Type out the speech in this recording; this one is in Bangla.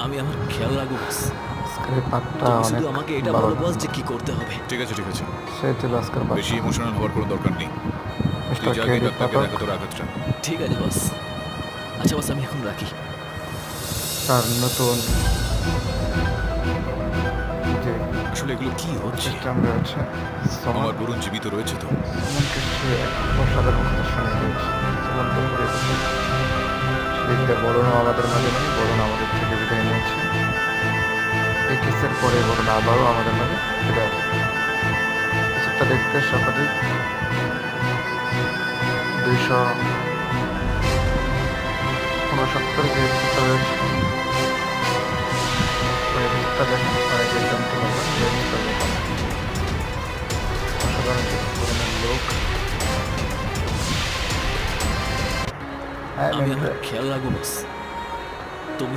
আমি আমার খেয়াল রাখবো বস। আজকের পার্টটা তুমি অনেক শুধু আমাকে এটা ভালো বলো বস যে কি করতে হবে। ঠিক আছে ঠিক আছে, সে ছিল আজকের পার্ট। বেশি ইমোশনাল হওয়ার কোনো দরকার নেই। মিস্টার তুই যা গিয়ে কেডি ডাক্তারকে পাঠক, দেখা তোর আঘাতটা। ঠিক আছে বস। আচ্ছা বস, আমি এখন রাখি। তার নতুন যে আসলে এগুলো কি হচ্ছে? সিস্টেম রয়েছে আমার বরুণ জীবিত রয়েছে তো? সুমনকে সে এক অসাধারণ কথা শুনে দিয়েছে। সুমনকে ঘুরে বসে সেদিকটা বরুণ আমাদের মাঝে নেই, বরুণ আমাদের থেকে বিদায় নিয়েছে। এই কেসের পরে বরুণ আবারও আমাদের মাঝে ফিরে আসে। কিছুটা দেখতে সকালেই 269 যে এপিসোডটা রয়েছে ওই এপিসোডটা দেখেন, অনেক জানতে পারবেন যে এপিসোডটা দেখেন অসাধারণ কিছু ধরনের লোক। হ্যাঁ আমি আমার খেয়াল রাখবো বস। তুমি